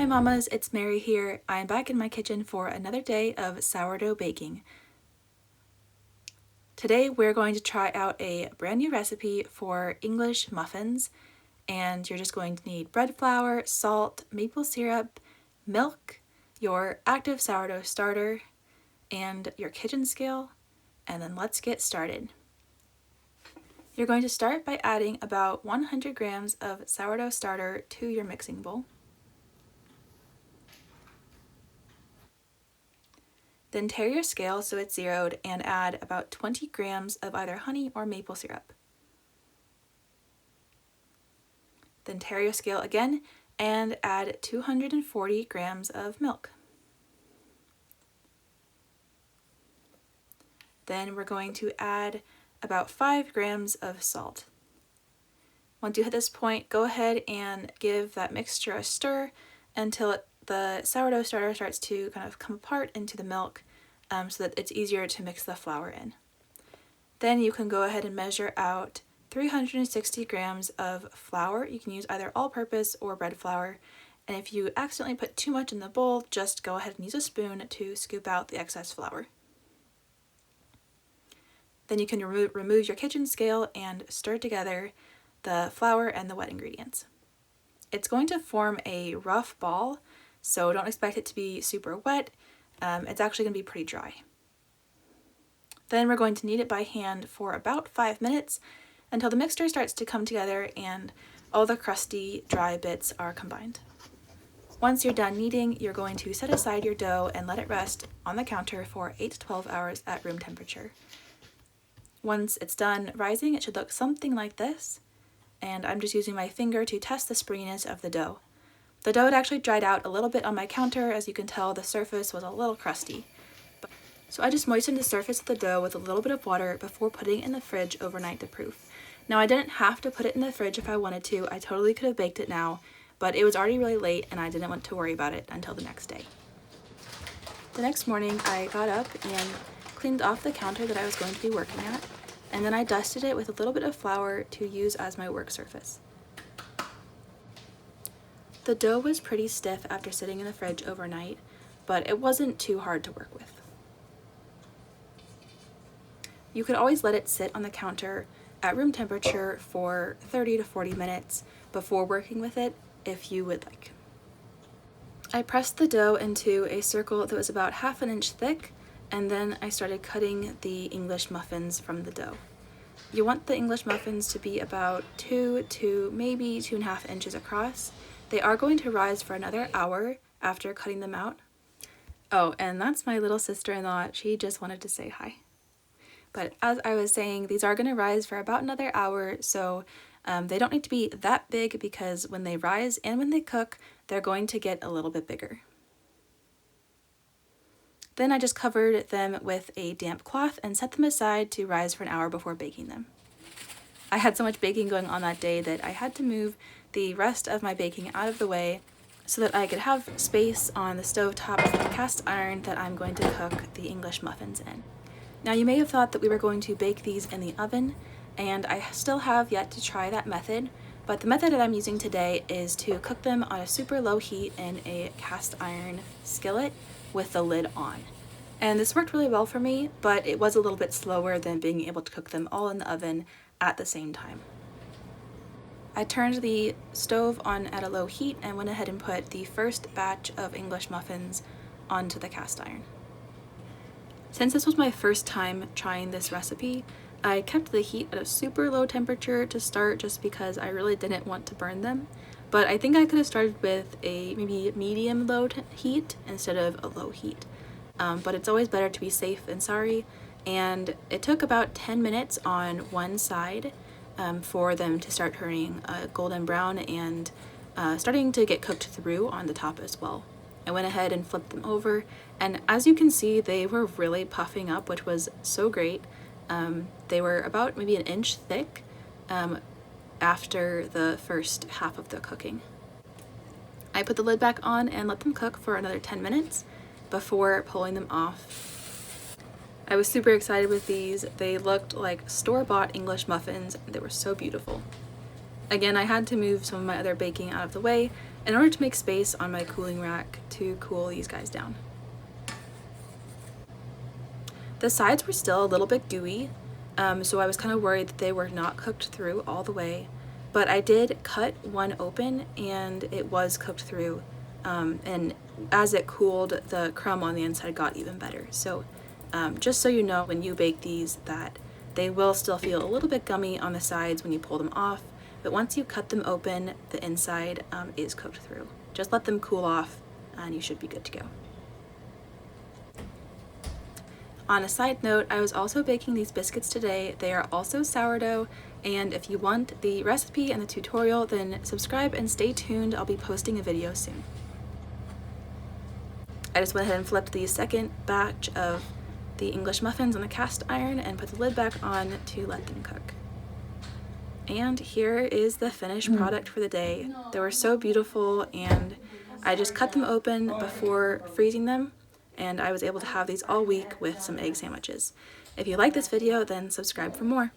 Hi mamas, it's Mary here. I'm back in my kitchen for another day of sourdough baking. Today we're going to try out a brand new recipe for English muffins, and you're just going to need bread flour, salt, maple syrup, milk, your active sourdough starter, and your kitchen scale, and then let's get started. You're going to start by adding about 100 grams of sourdough starter to your mixing bowl. Then tare your scale so it's zeroed and add about 20 grams of either honey or maple syrup. Then tare your scale again and add 240 grams of milk. Then we're going to add about 5 grams of salt. Once you hit this point, go ahead and give that mixture a stir until the sourdough starter starts to kind of come apart into the milk, so that it's easier to mix the flour in. Then you can go ahead and measure out 360 grams of flour. You can use either all-purpose or bread flour, and if you accidentally put too much in the bowl, just go ahead and use a spoon to scoop out the excess flour. Then you can remove your kitchen scale and stir together the flour and the wet ingredients. It's going to form a rough ball, so don't expect it to be super wet. It's actually going to be pretty dry. Then we're going to knead it by hand for about 5 minutes until the mixture starts to come together and all the crusty, dry bits are combined. Once you're done kneading, you're going to set aside your dough and let it rest on the counter for 8 to 12 hours at room temperature. Once it's done rising, it should look something like this, and I'm just using my finger to test the springiness of the dough. The dough had actually dried out a little bit on my counter. As you can tell, the surface was a little crusty. So I just moistened the surface of the dough with a little bit of water before putting it in the fridge overnight to proof. Now I didn't have to put it in the fridge if I wanted to. I totally could have baked it now, but it was already really late and I didn't want to worry about it until the next day. The next morning I got up and cleaned off the counter that I was going to be working at, and then I dusted it with a little bit of flour to use as my work surface. The dough was pretty stiff after sitting in the fridge overnight, but it wasn't too hard to work with. You could always let it sit on the counter at room temperature for 30 to 40 minutes before working with it if you would like. I pressed the dough into a circle that was about ½ an inch thick, and then I started cutting the English muffins from the dough. You want the English muffins to be about 2 to maybe 2½ inches across. They are going to rise for another hour after cutting them out. Oh, and that's my little sister-in-law. She just wanted to say hi. But as I was saying, these are going to rise for about another hour, so they don't need to be that big because when they rise and when they cook, they're going to get a little bit bigger. Then I just covered them with a damp cloth and set them aside to rise for an hour before baking them. I had so much baking going on that day that I had to move the rest of my baking out of the way so that I could have space on the stovetop for the cast iron that I'm going to cook the English muffins in. Now you may have thought that we were going to bake these in the oven, and I still have yet to try that method, but the method that I'm using today is to cook them on a super low heat in a cast iron skillet with the lid on. And this worked really well for me, but it was a little bit slower than being able to cook them all in the oven at the same time. I turned the stove on at a low heat and went ahead and put the first batch of English muffins onto the cast iron. Since this was my first time trying this recipe, I kept the heat at a super low temperature to start just because I really didn't want to burn them. But I think I could have started with a maybe medium low heat instead of a low heat. But it's always better to be safe than sorry. And it took about 10 minutes on one side for them to start turning golden brown and starting to get cooked through on the top as well. I went ahead and flipped them over, and as you can see, they were really puffing up, which was so great. They were about maybe an inch thick after the first half of the cooking. I put the lid back on and let them cook for another 10 minutes before pulling them off. I was super excited with these. They looked like store-bought English muffins. They were so beautiful. Again, I had to move some of my other baking out of the way in order to make space on my cooling rack to cool these guys down. The sides were still a little bit gooey, so I was kind of worried that they were not cooked through all the way, but I did cut one open and it was cooked through, and as it cooled, the crumb on the inside got even better. So just so you know, when you bake these, that they will still feel a little bit gummy on the sides when you pull them off, but once you cut them open, the inside is cooked through. Just let them cool off and you should be good to go. On a side note, I was also baking these biscuits today. They are also sourdough, and if you want the recipe and the tutorial, then subscribe and stay tuned. I'll be posting a video soon. I just went ahead and flipped the second batch of the English muffins on the cast iron and put the lid back on to let them cook. And here is the finished product for the day. They were so beautiful, and I just cut them open before freezing them, and I was able to have these all week with some egg sandwiches. If you like this video, then subscribe for more.